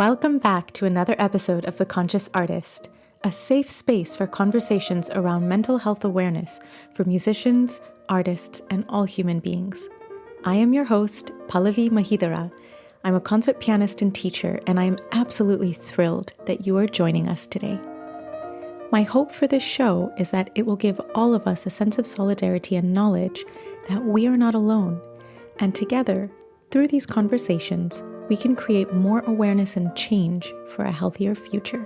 Welcome back to another episode of The Conscious Artist, a safe space for conversations around mental health awareness for musicians, artists, and all human beings. I am your host, Pallavi Mahidara. I'm a concert pianist and teacher, and I am absolutely thrilled that you are joining us today. My hope for this show is that it will give all of us a sense of solidarity and knowledge that we are not alone, and together, through these conversations, we can create more awareness and change for a healthier future.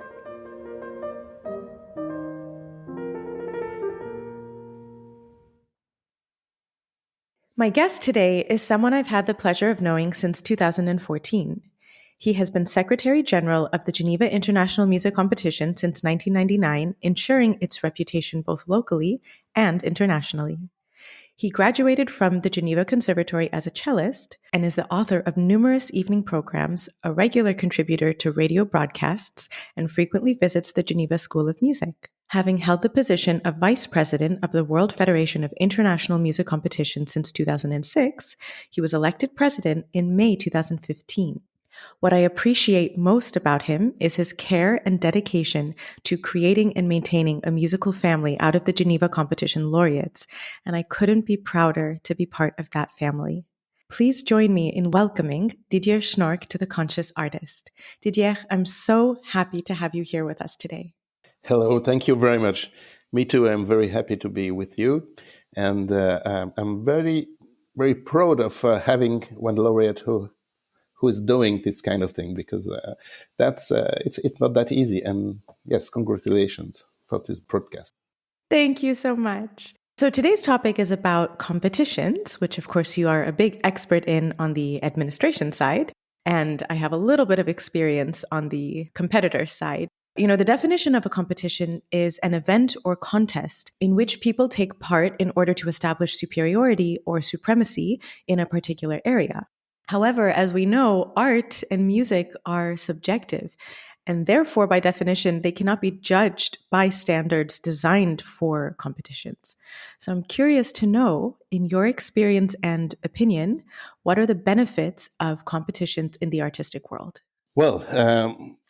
My guest today is someone I've had the pleasure of knowing since 2014. He has been Secretary General of the Geneva International Music Competition since 1999, ensuring its reputation both locally and internationally. He graduated from the Geneva Conservatory as a cellist and is the author of numerous evening programs, a regular contributor to radio broadcasts, and frequently visits the Geneva School of Music. Having held the position of Vice President of the World Federation of International Music Competition since 2006, he was elected President in May 2015. What I appreciate most about him is his care and dedication to creating and maintaining a musical family out of the Geneva competition laureates, and I couldn't be prouder to be part of that family. Please join me in welcoming Didier Schnorhk to The Conscious Artist. Didier, I'm so happy to have you here with us today. Hello, thank you very much. Me too, I'm very happy to be with you, and I'm very, very proud of having one laureate who is doing this kind of thing, because it's not that easy. And yes, congratulations for this broadcast. Thank you so much. So today's topic is about competitions, which of course you are a big expert in on the administration side, and I have a little bit of experience on the competitor side. You know, the definition of a competition is an event or contest in which people take part in order to establish superiority or supremacy in a particular area. However, as we know, art and music are subjective, and therefore, by definition, they cannot be judged by standards designed for competitions. So I'm curious to know, in your experience and opinion, what are the benefits of competitions in the artistic world? Well,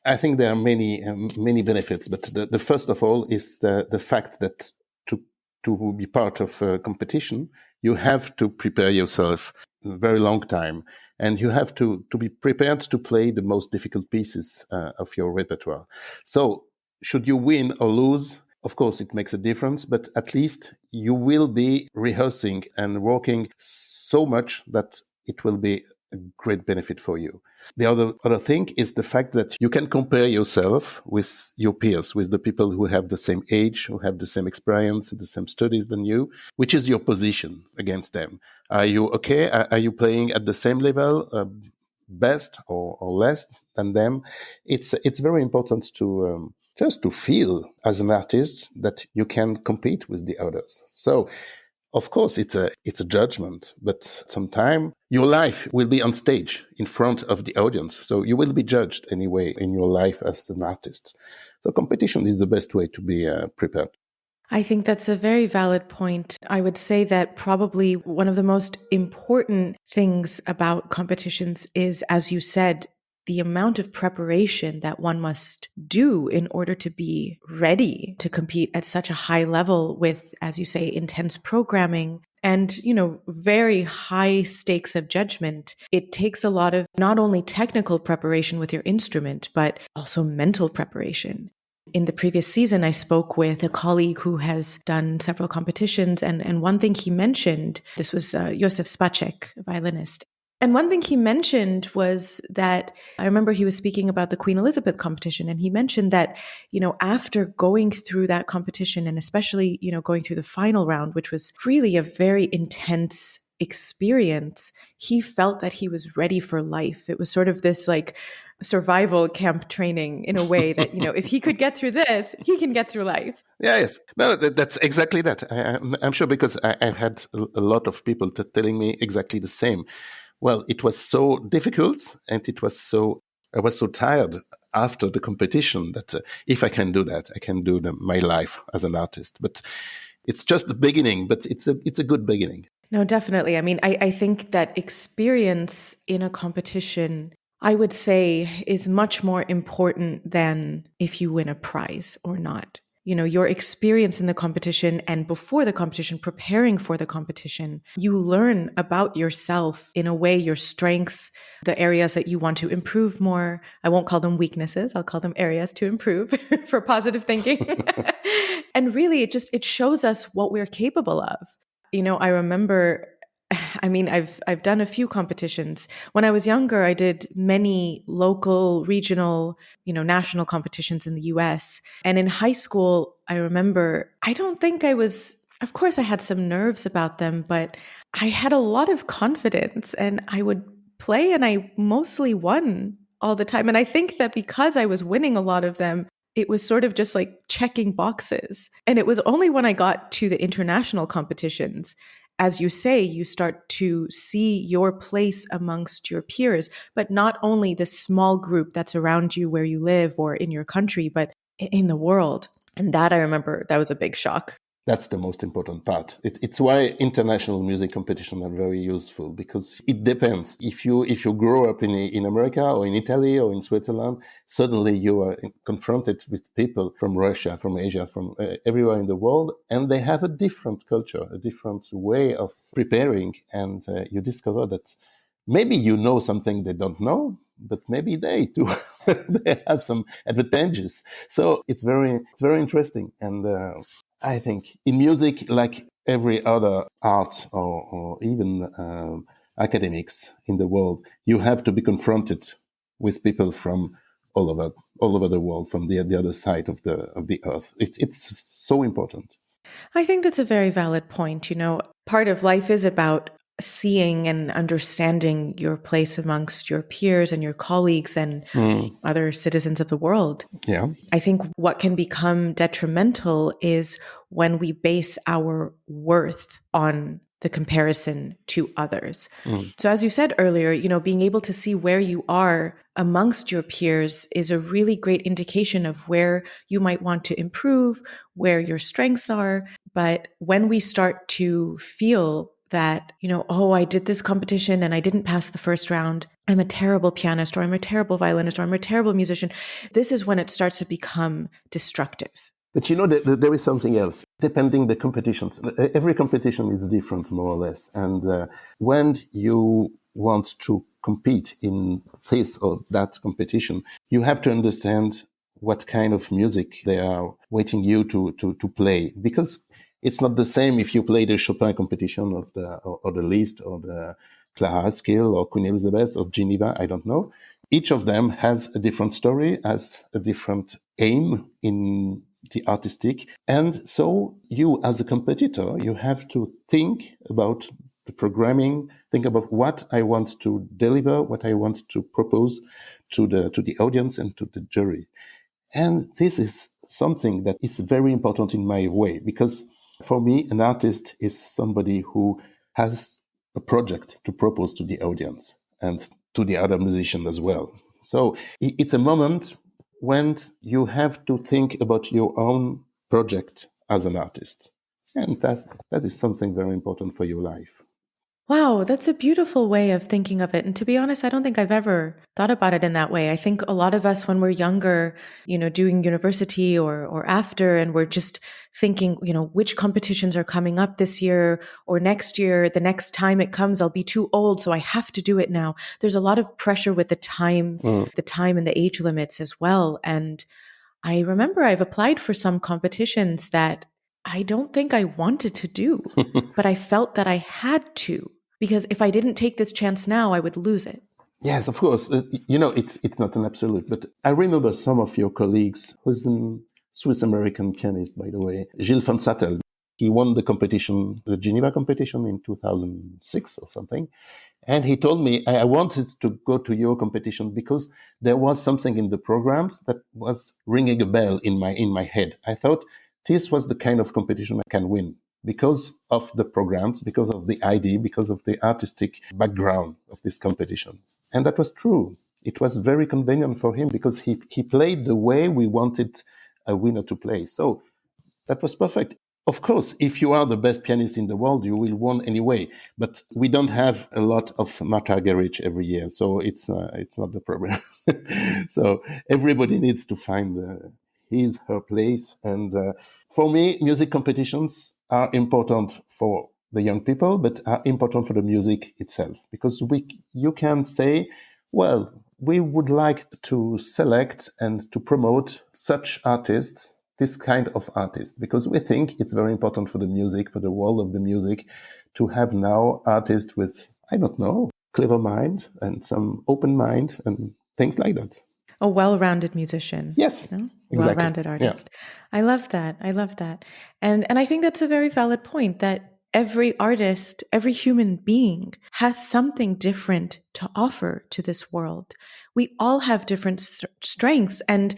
I think there are many benefits, but the first of all is the fact that to be part of a competition, you have to prepare yourself a very long time, and you have to be prepared to play the most difficult pieces of your repertoire. So should you win or lose, of course it makes a difference, but at least you will be rehearsing and working so much that it will be a great benefit for you. The other thing is the fact that you can compare yourself with your peers, with the people who have the same age, who have the same experience, the same studies than you, which is your position against them. Are you okay? Are you playing at the same level, best or less than them? It's very important to just to feel as an artist that you can compete with the others. So, of course, it's a judgment, but sometime your life will be on stage in front of the audience. So you will be judged anyway in your life as an artist. So competition is the best way to be prepared. I think that's a very valid point. I would say that probably one of the most important things about competitions is, as you said, the amount of preparation that one must do in order to be ready to compete at such a high level with, as you say, intense programming and, very high stakes of judgment. It takes a lot of not only technical preparation with your instrument, but also mental preparation. In the previous season, I spoke with a colleague who has done several competitions, and one thing he mentioned, this was Josef Spacek, a violinist. And one thing he mentioned was that, I remember he was speaking about the Queen Elizabeth competition, and he mentioned that, after going through that competition, and especially, going through the final round, which was really a very intense experience, he felt that he was ready for life. It was sort of this survival camp training in a way that, if he could get through this, he can get through life. Yes, no, that's exactly that. I'm sure, because I've had a lot of people telling me exactly the same. Well, it was so difficult, and I was so tired after the competition that if I can do that, I can do my life as an artist. But it's just the beginning, but it's a good beginning. No, definitely. I mean, I think that experience in a competition, I would say, is much more important than if you win a prize or not. You know, your experience in the competition and before the competition, preparing for the competition, you learn about yourself in a way, your strengths, the areas that you want to improve more. I won't call them weaknesses. I'll call them areas to improve for positive thinking. And really, it shows us what we're capable of. You know, I remember, I mean, I've done a few competitions. When I was younger, I did many local, regional, national competitions in the US. And in high school, I remember, I don't think I was, of course I had some nerves about them, but I had a lot of confidence and I would play and I mostly won all the time. And I think that because I was winning a lot of them, it was sort of just like checking boxes. And it was only when I got to the international competitions, as you say, you start to see your place amongst your peers, but not only the small group that's around you where you live or in your country, but in the world. And that I remember, that was a big shock. That's the most important part. It's why international music competitions are very useful, because it depends. If you grow up in America or in Italy or in Switzerland, suddenly you are confronted with people from Russia, from Asia, from everywhere in the world, and they have a different culture, a different way of preparing, and you discover that maybe you know something they don't know, but maybe they too they have some advantages. So it's very interesting, and I think in music, like every other art or even academics in the world, you have to be confronted with people from all over the world, from the other side of the earth. It's so important. I think that's a very valid point. Part of life is about seeing and understanding your place amongst your peers and your colleagues and Mm, other citizens of the world. yeah. I think what can become detrimental is when we base our worth on the comparison to others. Mm, So, as you said earlier, being able to see where you are amongst your peers is a really great indication of where you might want to improve, where your strengths are. But when we start to feel that, oh, I did this competition and I didn't pass the first round, I'm a terrible pianist, or I'm a terrible violinist, or I'm a terrible musician, this is when it starts to become destructive. But there is something else. Depending the competitions, every competition is different, more or less. And when you want to compete in this or that competition, you have to understand what kind of music they are waiting you to play, because it's not the same if you play the Chopin competition or the Liszt or the Clara Skill or Queen Elizabeth or Geneva. I don't know. Each of them has a different story, has a different aim in the artistic. And so you, as a competitor, you have to think about the programming, think about what I want to deliver, what I want to propose to the audience and to the jury. And this is something that is very important in my way, because for me, an artist is somebody who has a project to propose to the audience and to the other musicians as well. So it's a moment when you have to think about your own project as an artist. And that is something very important for your life. Wow, that's a beautiful way of thinking of it. And to be honest, I don't think I've ever thought about it in that way. I think a lot of us, when we're younger, doing university or after, and we're just thinking, which competitions are coming up this year or next year, the next time it comes, I'll be too old, so I have to do it now. There's a lot of pressure with Mm. the time and the age limits as well. And I remember I've applied for some competitions that I don't think I wanted to do, but I felt that I had to, because if I didn't take this chance now, I would lose it. Yes, of course. It's not an absolute, but I remember some of your colleagues, who's a Swiss American pianist, by the way, Gilles van Sattel. He won the competition, the Geneva competition in 2006 or something. And he told me, I wanted to go to your competition because there was something in the programs that was ringing a bell in my head. I thought this was the kind of competition I can win because of the programs, because of the idea, because of the artistic background of this competition. And that was true. It was very convenient for him because he played the way we wanted a winner to play. So that was perfect. Of course, if you are the best pianist in the world, you will win anyway. But we don't have a lot of Martha Garrich every year, so it's not the problem. So everybody needs to find his her place. And for me, music competitions are important for the young people, but are important for the music itself, because you can say, well, we would like to select and to promote such artists, this kind of artist, because we think it's very important for the music, for the world of the music, to have now artists with, I don't know, clever mind and some open mind and things like that. A well-rounded musician. Yes, No? exactly. Well-rounded Yeah. artist. I love that. I love that. And I think that's a very valid point, that every artist, every human being has something different to offer to this world. We all have different strengths, and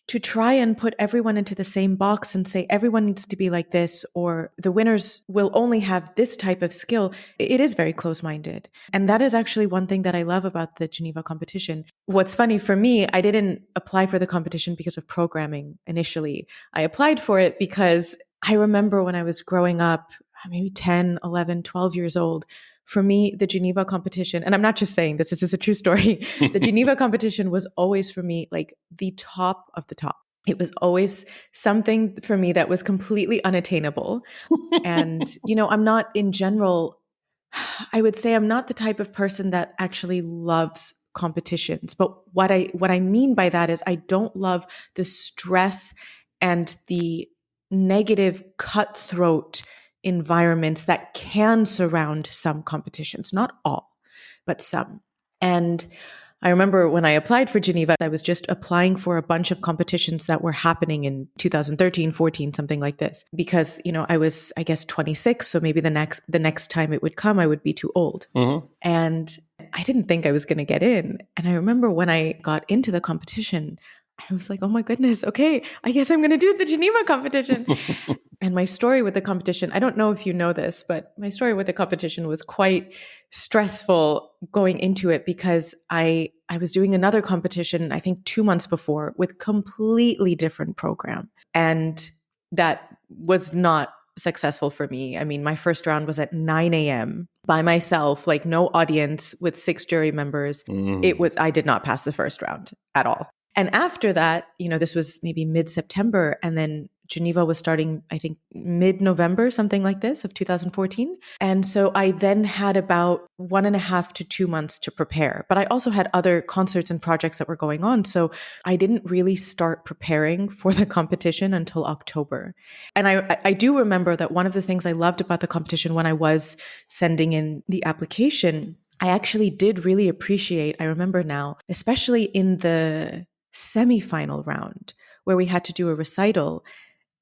to try and put everyone into the same box and say everyone needs to be like this, or the winners will only have this type of skill, it is very close-minded. And that is actually one thing that I love about the Geneva competition. What's funny for me, I didn't apply for the competition because of programming initially. I applied for it because I remember when I was growing up, maybe 10, 11, 12 years old, for me, the Geneva competition, and I'm not just saying this is a true story, the Geneva competition was always for me like the top of the top. It was always something for me that was completely unattainable. And, I'm not in general, I would say I'm not the type of person that actually loves competitions. But what I mean by that is I don't love the stress and the negative cutthroat environments that can surround some competitions, not all, but some. And I remember when I applied for Geneva, I was just applying for a bunch of competitions that were happening in 2013, 14, something like this. Because, I was, I guess, 26. So maybe the next time it would come, I would be too old. Mm-hmm. And I didn't think I was going to get in. And I remember when I got into the competition, I was like, oh my goodness, okay, I guess I'm going to do the Geneva competition. And my story with the competition, I don't know if you know this, but my story with the competition was quite stressful going into it, because I was doing another competition, I think 2 months before, with completely different program. And that was not successful for me. I mean, my first round was at 9 a.m. by myself, like no audience, with 6 jury members. I did not pass the first round at all. And after that, this was maybe mid-September, and then Geneva was starting, I think, mid-November, something like this, of 2014. And so I then had about 1.5 to 2 months to prepare. But I also had other concerts and projects that were going on. So I didn't really start preparing for the competition until October. And I do remember that one of the things I loved about the competition when I was sending in the application, I actually did really appreciate, I remember now, especially in the semifinal round where we had to do a recital.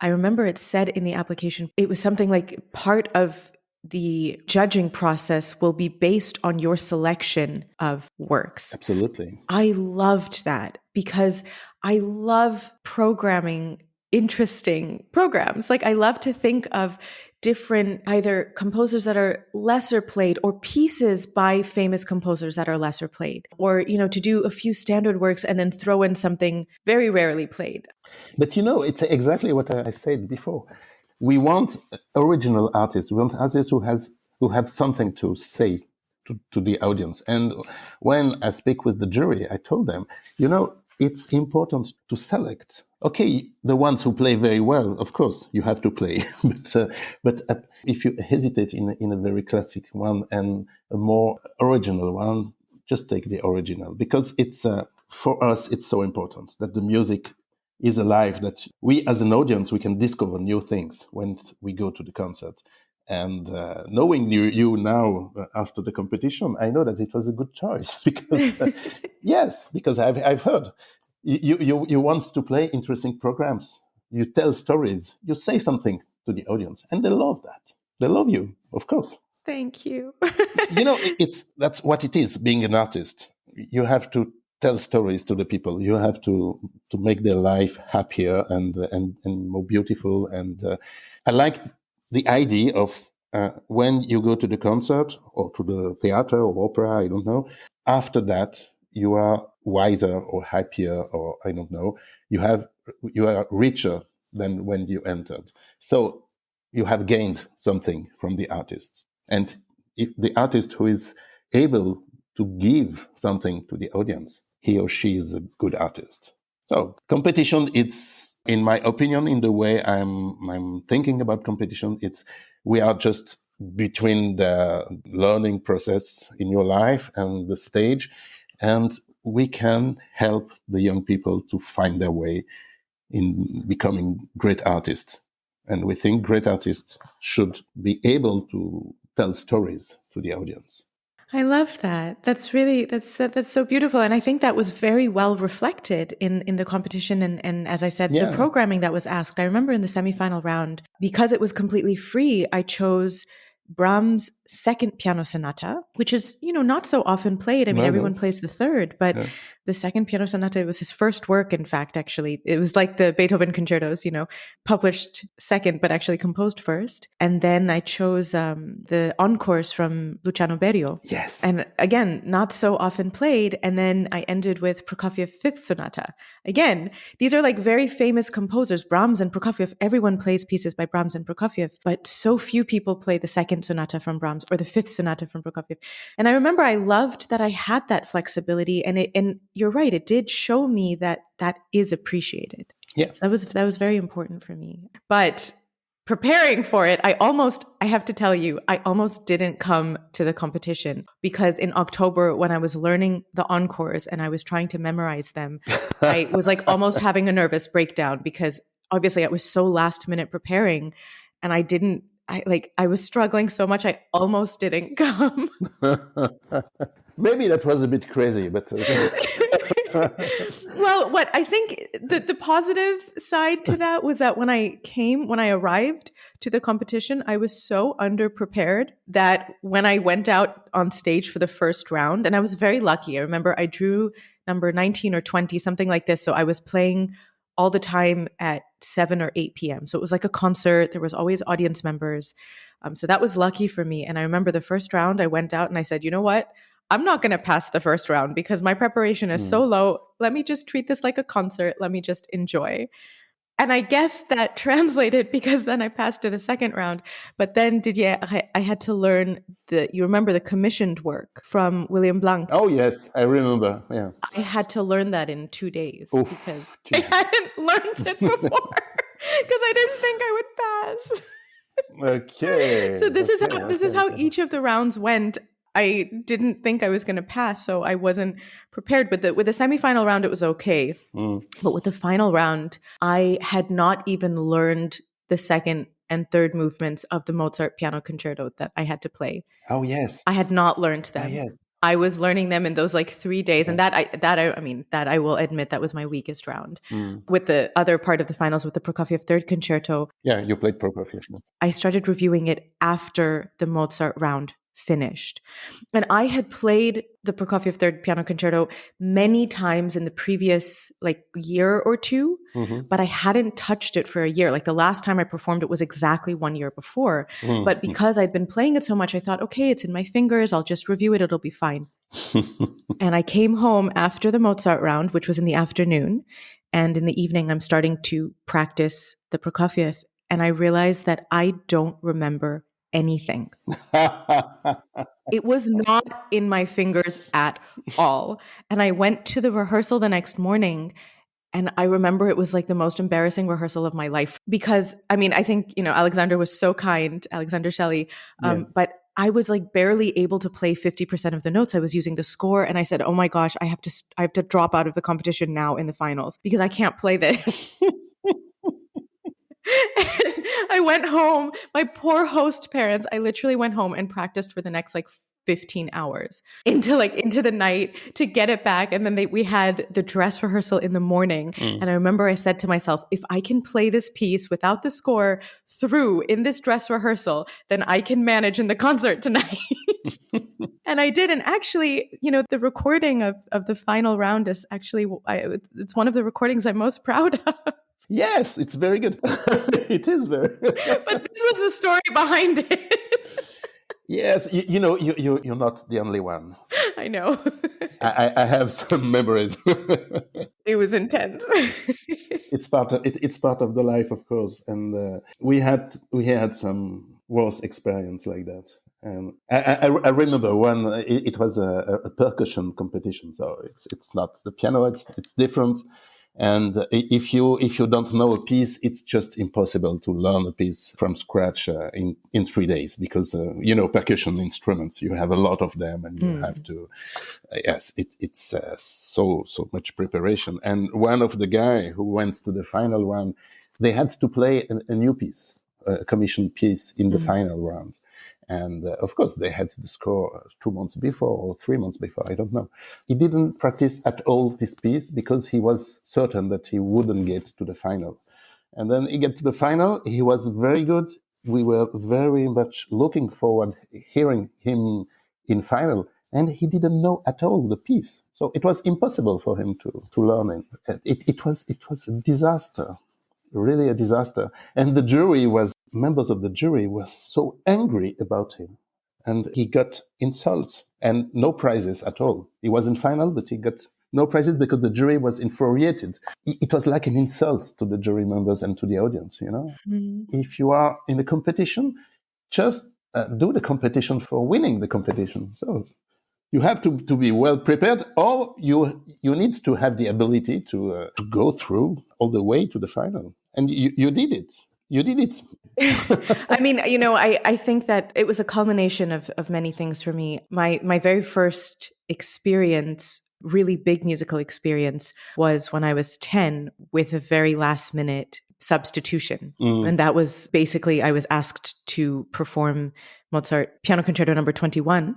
I remember it said in the application, it was something like part of the judging process will be based on your selection of works. Absolutely. I loved that because I love programming interesting programs. Like I love to think of different either composers that are lesser played or pieces by famous composers that are lesser played, or to do a few standard works and then throw in something very rarely played. But it's exactly what I said before. We want original artists. We want artists who have something to say to the audience. And when I speak with the jury, I told them, it's important to select. Okay, the ones who play very well, of course, you have to play. but if you hesitate in a very classic one and a more original one, just take the original, because it's for us it's so important that the music is alive, that we as an audience we can discover new things when we go to the concert. And knowing you now after the competition, I know that it was a good choice because yes, because I've heard you want to play interesting programs, you tell stories, you say something to the audience, and they love that. They love you, of course. Thank you. That's what it is being an artist. You have to tell stories to the people. You have to make their life happier and more beautiful. And I like the idea of when you go to the concert or to the theater or opera, I don't know. After that, you are wiser or happier, or I don't know. You are richer than when you entered. So you have gained something from the artist. And if the artist who is able to give something to the audience, he or she is a good artist. So competition, it's, in my opinion, in the way I'm thinking about competition, it's, we are just between the learning process in your life and the stage, and we can help the young people to find their way in becoming great artists. And we think great artists should be able to tell stories to the audience. I love that. That's so beautiful, and I think that was very well reflected in the competition. And as I said, the Yeah. programming that was asked. I remember in the semifinal round, because it was completely free, I chose Brahms' second piano sonata, which is, not so often played. I mean, everyone No. plays the third, but Yeah. the second piano sonata, it was his first work, in fact, actually. It was like the Beethoven concertos, published second, but actually composed first. And then I chose the encores from Luciano Berio. Yes. And again, not so often played. And then I ended with Prokofiev Fifth Sonata. Again, these are like very famous composers, Brahms and Prokofiev. Everyone plays pieces by Brahms and Prokofiev, but so few people play the second sonata from Brahms or the fifth sonata from Prokofiev. And I remember I loved that I had that flexibility, and you're right, it did show me that is appreciated. Yeah. That was very important for me. But preparing for it, I have to tell you, I almost didn't come to the competition, because in October, when I was learning the encores and I was trying to memorize them, I was like almost having a nervous breakdown, because obviously I was so last minute preparing, and I was struggling so much, I almost didn't come. Maybe that was a bit crazy, but Well, what I think the positive side to that was that when I arrived to the competition, I was so underprepared that when I went out on stage for the first round, and I was very lucky. I remember I drew number 19 or 20, something like this. So I was playing all the time at 7 or 8 p.m. So it was like a concert. There was always audience members. So that was lucky for me. And I remember the first round, I went out and I said, you know what? I'm not going to pass the first round because my preparation is so low. Let me just treat this like a concert. Let me just enjoy. And I guess that translated, because then I passed to the second round. But then Didier, I had to learn you remember the commissioned work from William Blanc. Oh, yes, I remember. Yeah. I had to learn that in 2 days. Oof, because geez. I hadn't learned it before, because I didn't think I would pass. Okay. So this is how each of the rounds went. I didn't think I was going to pass, so I wasn't prepared. With the semifinal round, it was okay. But with the final round, I had not even learned the second and third movements of the Mozart piano concerto that I had to play. Oh, yes. I had not learned them. Yes. I was learning them in those 3 days, and that I will admit that was my weakest round. With the other part of the finals, with the Prokofiev third concerto, Yeah, you played Prokofiev. I started reviewing it after the Mozart round finished. And I had played the Prokofiev third piano concerto many times in the previous year or two, but I hadn't touched it for a year. Like the last time I performed it was exactly 1 year before. But because I'd been playing it so much, I thought, okay, it's in my fingers. I'll just review it. It'll be fine. And I came home after the Mozart round, which was in the afternoon. And in the evening, I'm starting to practice the Prokofiev. And I realized that I don't remember anything. It was not in my fingers at all. And I went to the rehearsal the next morning, and I remember it was the most embarrassing rehearsal of my life, because I think Alexander was so kind, Alexander Shelley, but I was barely able to play 50% of the notes. I was using the score, and I said, oh my gosh, I have to drop out of the competition now in the finals because I can't play this. I went home. My poor host parents. I literally went home and practiced for the next 15 hours into the night to get it back. And then we had the dress rehearsal in the morning. And I remember I said to myself, if I can play this piece without the score through in this dress rehearsal, then I can manage in the concert tonight. And I did. And actually, the recording of the final round is actually, it's one of the recordings I'm most proud of. Yes, it's very good. It is very good. But this was the story behind it. Yes, you're not the only one. I know. I have some memories. It was intense. It's part of the life, of course. And we had some worse experience like that. And I remember one. It was a percussion competition, so it's not the piano. It's different. And if you don't know a piece, it's just impossible to learn a piece from scratch in 3 days, because percussion instruments, you have a lot of them, and you have to. Yes, it's so much preparation. And one of the guy who went to the final round, they had to play a new piece, a commissioned piece in the final round. And of course, they had the score 2 months before or 3 months before, I don't know. He didn't practice at all this piece because he was certain that he wouldn't get to the final. And then he get to the final. He was very good. We were very much looking forward hearing him in final. And he didn't know at all the piece. So it was impossible for him to learn it. It was a disaster, really a disaster. And members of the jury were so angry about him. And he got insults and no prizes at all. He was in final, but he got no prizes because the jury was infuriated. It was like an insult to the jury members and to the audience, If you are in a competition, just do the competition for winning the competition. So you have to be well prepared, or you need to have the ability to go through all the way to the final. And you did it. You did it. I mean, I think that it was a culmination of many things for me. My very first experience, really big musical experience, was when I was 10 with a very last minute substitution. And that was basically, I was asked to perform Mozart Piano Concerto number 21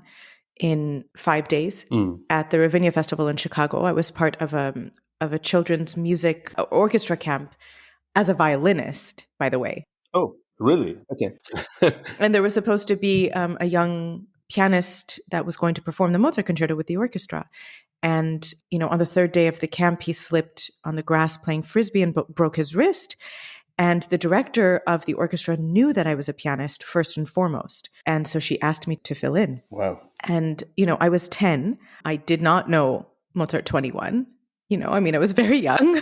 in 5 days at the Ravinia Festival in Chicago. I was part of a children's music orchestra camp as a violinist, by the way. Oh, really? Okay. And there was supposed to be a young pianist that was going to perform the Mozart Concerto with the orchestra. And, on the third day of the camp, he slipped on the grass playing Frisbee and broke his wrist. And the director of the orchestra knew that I was a pianist first and foremost. And so she asked me to fill in. Wow. And, I was 10. I did not know Mozart 21. I was very young.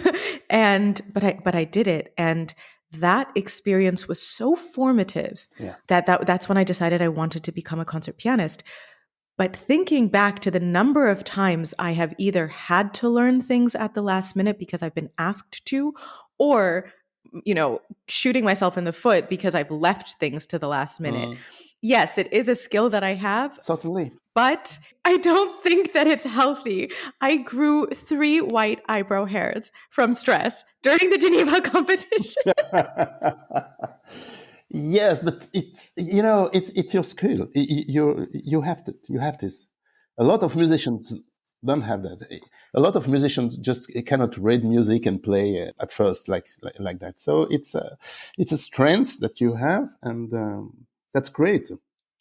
But I did it. And that experience was so formative that's when I decided I wanted to become a concert pianist. But thinking back to the number of times I have either had to learn things at the last minute because I've been asked to, or, shooting myself in the foot because I've left things to the last minute. Yes, it is a skill that I have. Certainly. But I don't think that it's healthy. I grew 3 white eyebrow hairs from stress during the Geneva competition. Yes, but it's your skill. You have it. You have this. A lot of musicians don't have that. A lot of musicians just cannot read music and play at first like that. So it's a strength that you have, and that's great.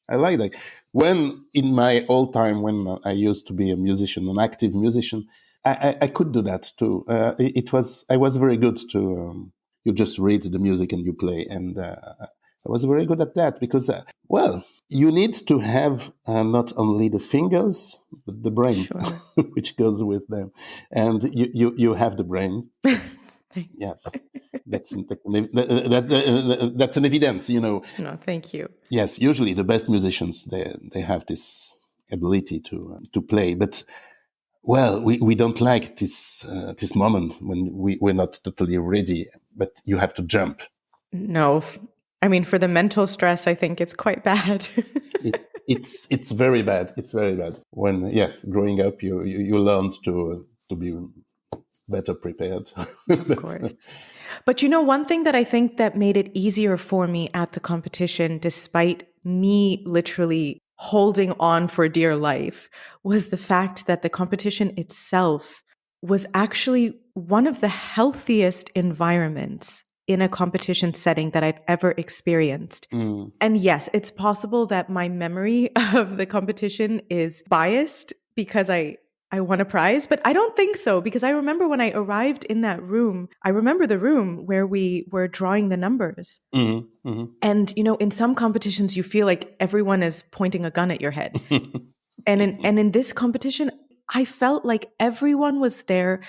I like that. When in my old time, when I used to be a musician, an active musician, I could do that too. I was very good to. You just read the music and you play, and I was very good at that because, you need to have not only the fingers but the brain, sure. which goes with them, and you have the brain. Yes, that's an evidence, No, thank you. Yes, usually the best musicians they have this ability to play, but we don't like this moment when we're not totally ready, but you have to jump. No, for the mental stress, I think it's quite bad. It's very bad. It's very bad. When growing up, you learn to be better prepared. Of course. But one thing that I think that made it easier for me at the competition, despite me literally holding on for dear life, was the fact that the competition itself was actually one of the healthiest environments in a competition setting that I've ever experienced. And yes, it's possible that my memory of the competition is biased because I won a prize, but I don't think so, because I remember when I arrived in that room, I remember the room where we were drawing the numbers. Mm-hmm. Mm-hmm. And, in some competitions, you feel like everyone is pointing a gun at your head. and in this competition, I felt like everyone was there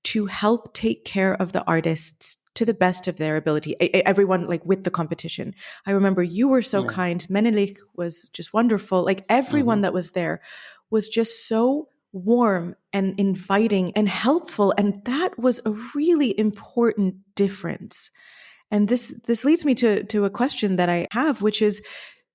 to help take care of the artists to the best of their ability. Everyone, like, with the competition. I remember you were so Yeah. kind. Menelik was just wonderful. Like, everyone that was there was just so warm and inviting and helpful. And that was a really important difference. And this leads me to a question that I have, which is,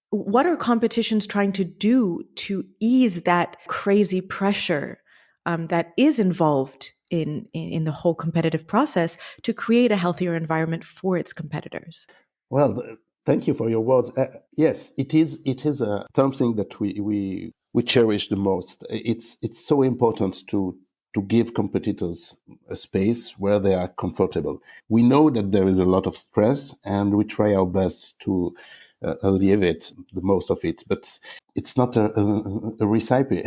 what are competitions trying to do to ease that crazy pressure that is involved in the whole competitive process to create a healthier environment for its competitors? Well, thank you for your words. Yes, it is. It is something that we cherish the most. It's so important to give competitors a space where they are comfortable. We know that there is a lot of stress, and we try our best to alleviate the most of it. But it's not a recipe.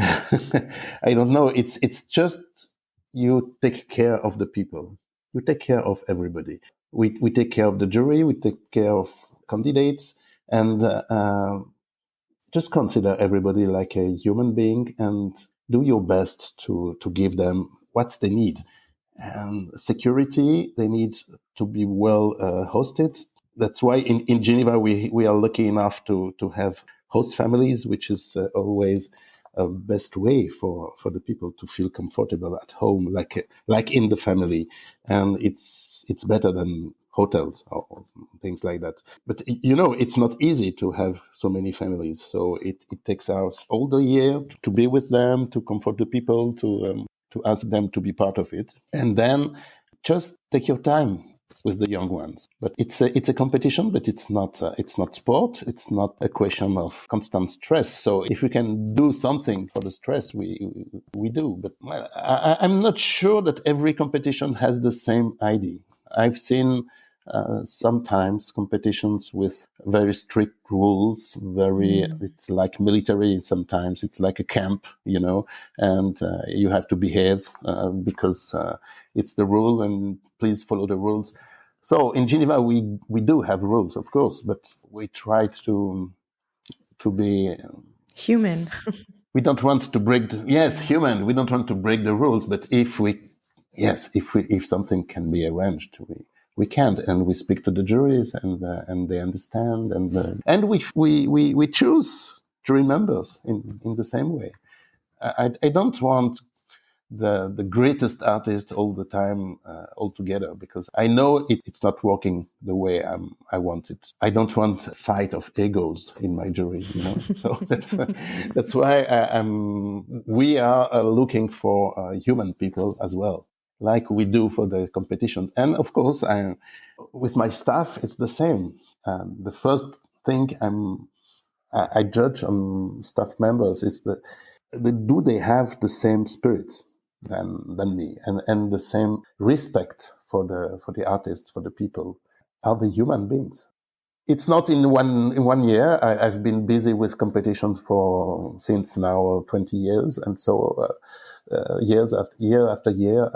I don't know. It's just you take care of the people. You take care of everybody. We take care of the jury. We take care of candidates, and just consider everybody like a human being, and do your best to give them what they need. And security, they need to be well hosted. That's why in Geneva we are lucky enough to have host families, which is always a best way for the people to feel comfortable at home, like in the family, and it's better than hotels or things like that. But it's not easy to have so many families, so it takes us all the year to be with them, to comfort the people, to ask them to be part of it, and then just take your time with the young ones. But it's a competition, but it's not sport. It's not a question of constant stress. So if we can do something for the stress, we do. But well, I'm not sure that every competition has the same idea. I've seen sometimes competitions with very strict rules, it's like military, sometimes it's like a camp, and you have to behave because it's the rule, and please follow the rules. So in Geneva, we do have rules, of course, but we try to be Human. we don't want to break human. We don't want to break the rules, but if something can be arranged, we can't, and we speak to the juries, and they understand, and we choose jury members in the same way. I don't want the greatest artist all the time, all together, because I know it's not working the way I want it. I don't want a fight of egos in my jury, So that's why we are looking for human people as well, like we do for the competition. And of course, with my staff, it's the same. The first thing I judge on staff members is do they have the same spirit than me, and the same respect for the artists, for the people? Are they human beings? It's not in one year. I've been busy with competition since now 20 years, and so year after year,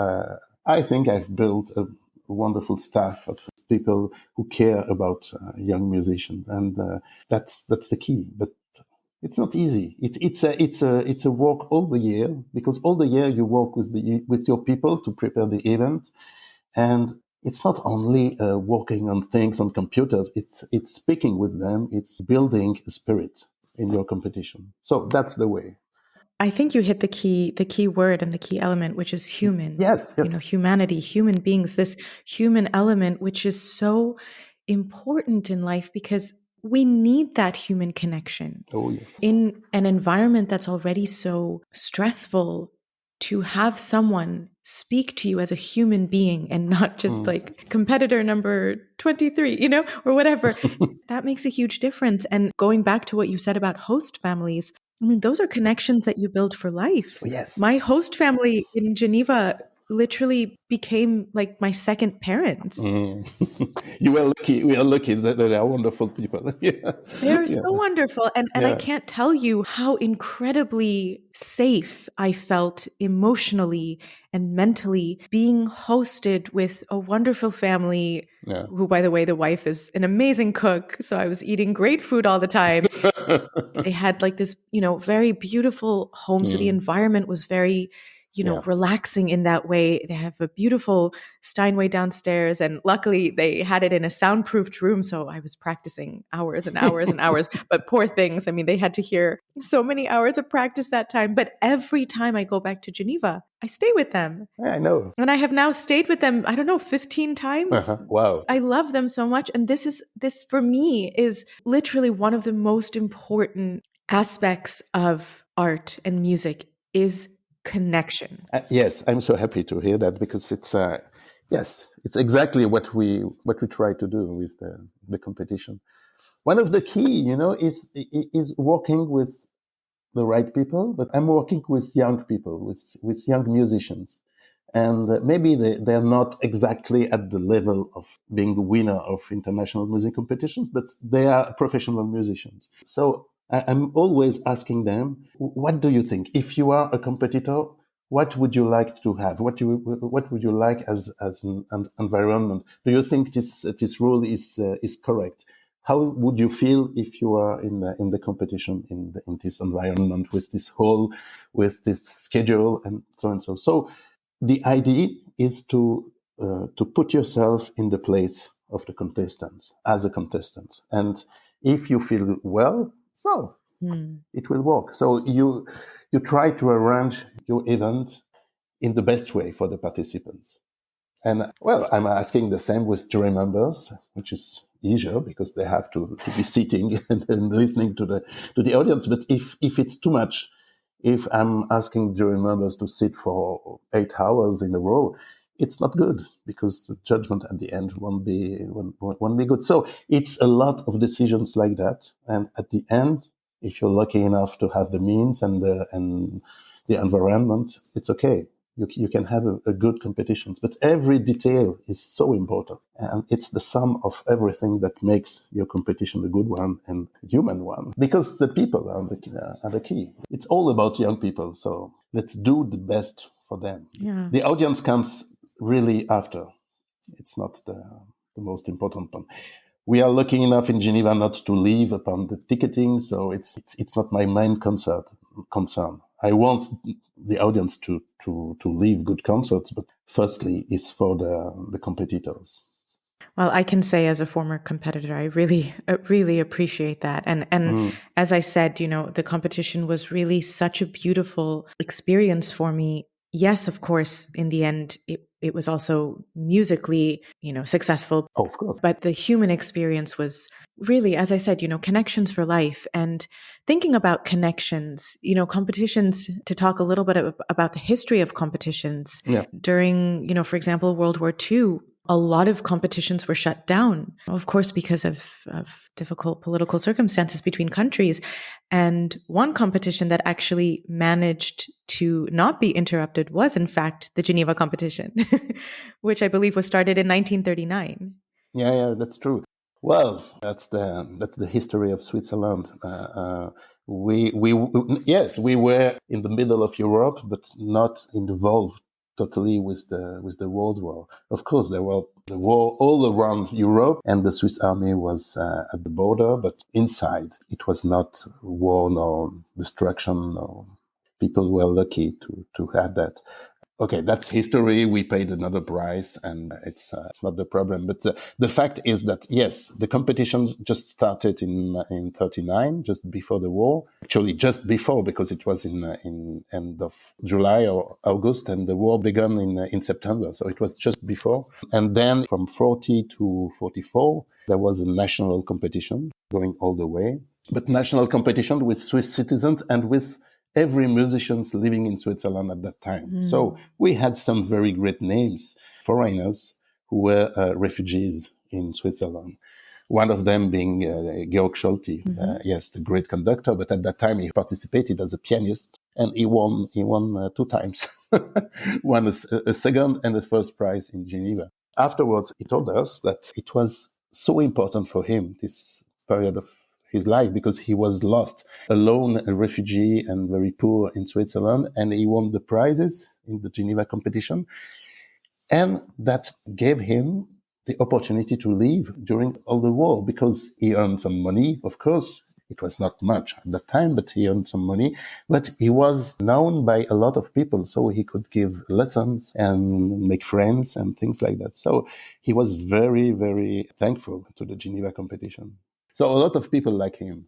I think I've built a wonderful staff of people who care about young musicians, and that's the key. But it's not easy. It's a work all the year, because all the year you work with your people to prepare the event, and it's not only working on things on computers. It's speaking with them. It's building a spirit in your competition. So that's the way. I think you hit the key word and the key element, which is human. Yes, yes. Humanity, human beings, this human element, which is so important in life, because we need that human connection Oh, yes. in an environment that's already so stressful. To have someone speak to you as a human being and not just like competitor number 23, or whatever, that makes a huge difference. And going back to what you said about host families, I mean, those are connections that you build for life. Yes. My host family in Geneva literally became like my second parents. You are lucky. We are lucky that they are wonderful people. Yeah. They are Yeah. so wonderful. And I Yeah. can't tell you how incredibly safe I felt emotionally and mentally being hosted with a wonderful family. Yeah. Who, by the way, the wife is an amazing cook. So I was eating great food all the time. They had like this, very beautiful home. So the environment was very, Yeah. relaxing in that way. They have a beautiful Steinway downstairs, and luckily they had it in a soundproofed room, so I was practicing hours and hours and hours. But poor things, I mean, they had to hear so many hours of practice that time. But every time I go back to Geneva, I stay with them. Yeah, I know. And I have now stayed with them, I don't know, 15 times. Wow. I love them so much. And this for me is literally one of the most important aspects of art and music is connection. Yes, I'm so happy to hear that, because yes, it's exactly what we try to do with the competition. One of the key, is working with the right people, but I'm working with young people, with young musicians. And maybe they're not exactly at the level of being the winner of international music competitions, but they are professional musicians. So I'm always asking them, what do you think? If you are a competitor, what would you like to have? What would you like as an environment? Do you think this rule is correct? How would you feel if you are in the competition, in this environment, with this schedule and so and so? So the idea is to put yourself in the place of the contestants, as a contestant, and if you feel well, so it will work. So you try to arrange your event in the best way for the participants. And well, I'm asking the same with jury members, which is easier because they have to be sitting and listening to the audience. But if it's too much, if I'm asking jury members to sit for 8 hours in a row, it's not good, because the judgment at the end won't be good. So it's a lot of decisions like that. And at the end, if you're lucky enough to have the means and the environment, it's okay. You can have a good competitions, but every detail is so important, and it's the sum of everything that makes your competition a good one and a human one, because the people are the key. It's all about young people, so let's do the best for them. Yeah. The audience comes really after. It's not the most important one. We are lucky enough in Geneva not to live upon the ticketing, so it's not my main concern. I want the audience to leave good concerts, but firstly is for the competitors. Well, I can say as a former competitor, I really appreciate that. And as I said, the competition was really such a beautiful experience for me. Yes, of course, in the end, it was also musically, successful. Oh, of course. But the human experience was really, as I said, connections for life. And thinking about connections, competitions, to talk a little bit about the history of competitions. Yeah. During, for example, World War II, a lot of competitions were shut down, of course, because of difficult political circumstances between countries. And one competition that actually managed to not be interrupted was, in fact, the Geneva competition, which I believe was started in 1939. Yeah, that's true. Well, that's the history of Switzerland. Yes, we were in the middle of Europe, but not involved totally with the World War. Of course, there was the war all around Europe, and the Swiss army was at the border, but inside it was not war nor destruction. Nor people were lucky to have that. Okay, that's history. We paid another price, and it's not the problem. But the fact is that yes, the competition just started in '39, just before the war. Actually, just before, because it was in end of July or August, and the war began in September. So it was just before. And then from 40 to 44, there was a national competition going all the way. But national competition with Swiss citizens and with every musicians living in Switzerland at that time. So we had some very great names, foreigners who were refugees in Switzerland. One of them being Georg Scholti, yes, the great conductor. But at that time, he participated as a pianist, and he won 2 times, won a second and a first prize in Geneva. Afterwards, he told us that it was so important for him, this period of his life, because he was lost, alone, a refugee and very poor in Switzerland, and he won the prizes in the Geneva competition. And that gave him the opportunity to leave during all the war, because he earned some money, of course. It was not much at that time, but he earned some money. But he was known by a lot of people, so he could give lessons and make friends and things like that. So he was very, very thankful to the Geneva competition. So a lot of people like him.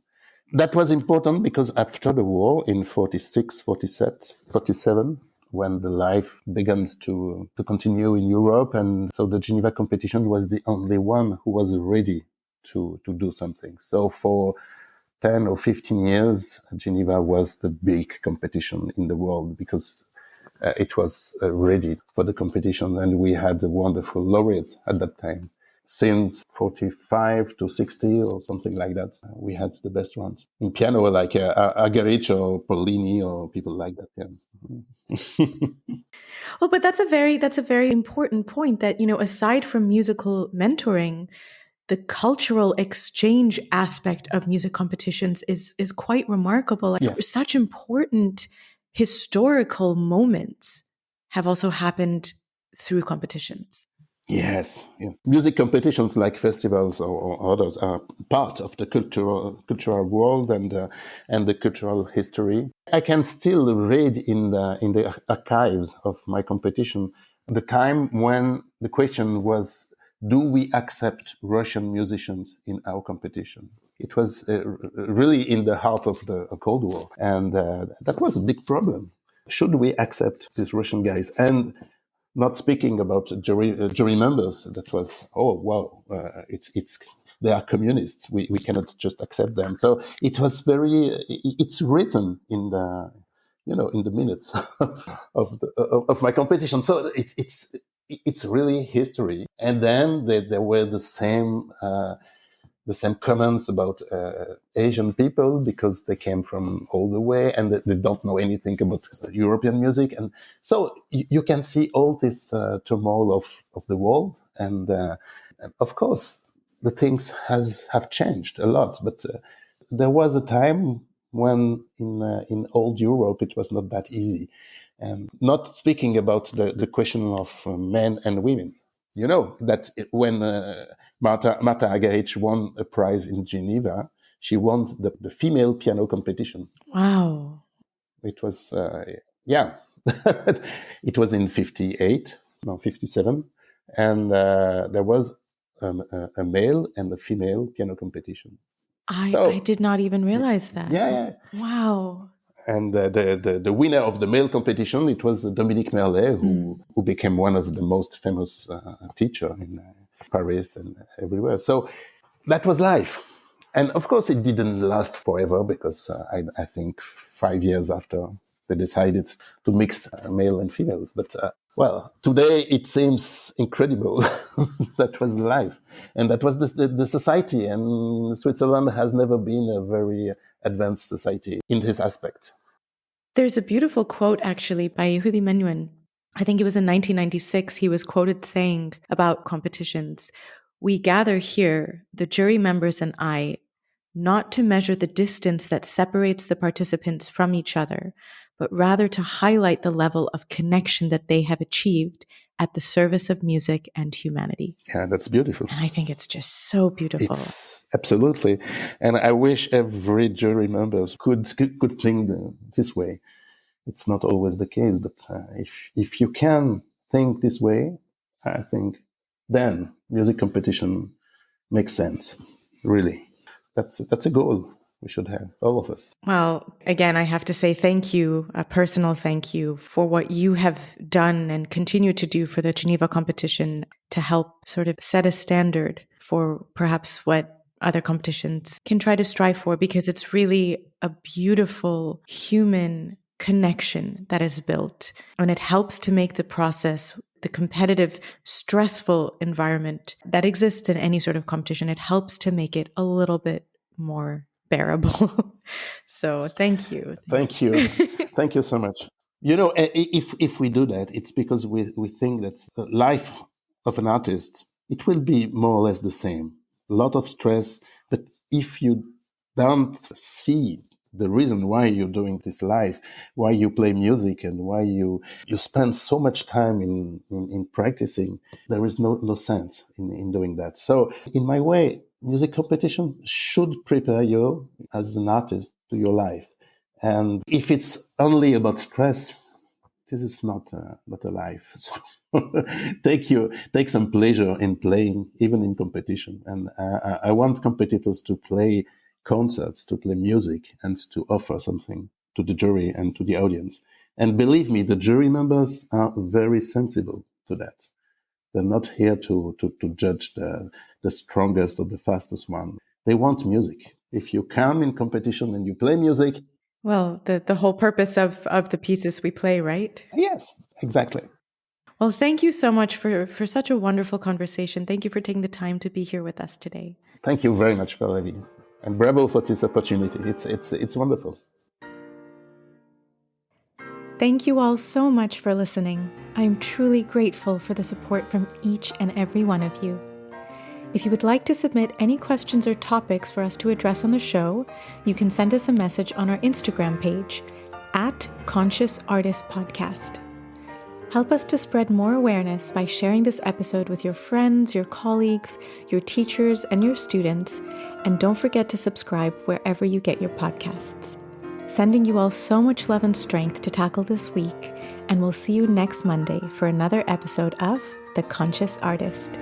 That was important because after the war in 46, 47, 47, when the life began to continue in Europe, and so the Geneva competition was the only one who was ready to do something. So for 10 or 15 years, Geneva was the big competition in the world because it was ready for the competition, and we had a wonderful laureates at that time. Since 45 to 60 or something like that, we had the best ones. In piano, like Argerich or Pollini or people like that. Yeah. Well, but that's a very important point that, aside from musical mentoring, the cultural exchange aspect of music competitions is quite remarkable. Yes. Such important historical moments have also happened through competitions. Yes, yeah. Music competitions like festivals or others are part of the cultural world and the cultural history. I can still read in the archives of my competition the time when the question was, do we accept Russian musicians in our competition? It was really in the heart of the Cold War, and that was a big problem. Should we accept these Russian guys? And not speaking about jury members, that was, oh wow, it's they are communists. We cannot just accept them. So it was it's written in the in the minutes of my competition. So it's really history. And then there were the same comments about Asian people because they came from all the way and they don't know anything about European music. And so you can see all this turmoil of the world. And of course, the things have changed a lot. But there was a time when in old Europe, it was not that easy. And not speaking about the question of men and women. You know that when Marta Argerich won a prize in Geneva, she won the female piano competition. Wow. It was, yeah, it was in 58, no, 57. And there was a male and a female piano competition. I So, did not even realize that. yeah, yeah. Wow. And the winner of the male competition, it was Dominique Merlet, who became one of the most famous teacher in Paris and everywhere. So that was life. And of course, it didn't last forever because I think 5 years after they decided to mix male and females. But well, today it seems incredible. That was life. And that was the society. And Switzerland has never been a very advanced society in this aspect. There's a beautiful quote actually by Yehudi Menuhin. I think it was in 1996. He was quoted saying about competitions, "We gather here, the jury members and I, not to measure the distance that separates the participants from each other, but rather to highlight the level of connection that they have achieved at the service of music and humanity." Yeah, that's beautiful. And I think it's just so beautiful. It's absolutely, and I wish every jury members could think this way. It's not always the case, but if you can think this way, I think then music competition makes sense. Really, that's a goal we should have, all of us. Well, again, I have to say thank you, a personal thank you for what you have done and continue to do for the Geneva competition to help sort of set a standard for perhaps what other competitions can try to strive for, because it's really a beautiful human connection that is built, and it helps to make the process, the competitive, stressful environment that exists in any sort of competition, it helps to make it a little bit more bearable. So thank you. Thank you. Thank you so much. You know, if we do that, it's because we think that the life of an artist, it will be more or less the same. A lot of stress, but if you don't see the reason why you're doing this live, why you play music, and why you spend so much time in practicing, there is no sense in doing that. So in my way, music competition should prepare you as an artist to your life. And if it's only about stress, this is not a life. So take some pleasure in playing, even in competition. And I want competitors to play concerts, to play music, and to offer something to the jury and to the audience. And believe me, the jury members are very sensible to that. They're not here to judge the strongest or the fastest one. They want music. If you come in competition and you play music, Well, the whole purpose of the pieces we play, right? yes, exactly. Well, thank you so much for such a wonderful conversation. Thank you for taking the time to be here with us today. Thank you very much, Valerie. And bravo for this opportunity. It's wonderful. Thank you all so much for listening. I am truly grateful for the support from each and every one of you. If you would like to submit any questions or topics for us to address on the show, you can send us a message on our Instagram page @ConsciousArtistPodcast. Help us to spread more awareness by sharing this episode with your friends, your colleagues, your teachers, and your students. And don't forget to subscribe wherever you get your podcasts. Sending you all so much love and strength to tackle this week, and we'll see you next Monday for another episode of The Conscious Artist.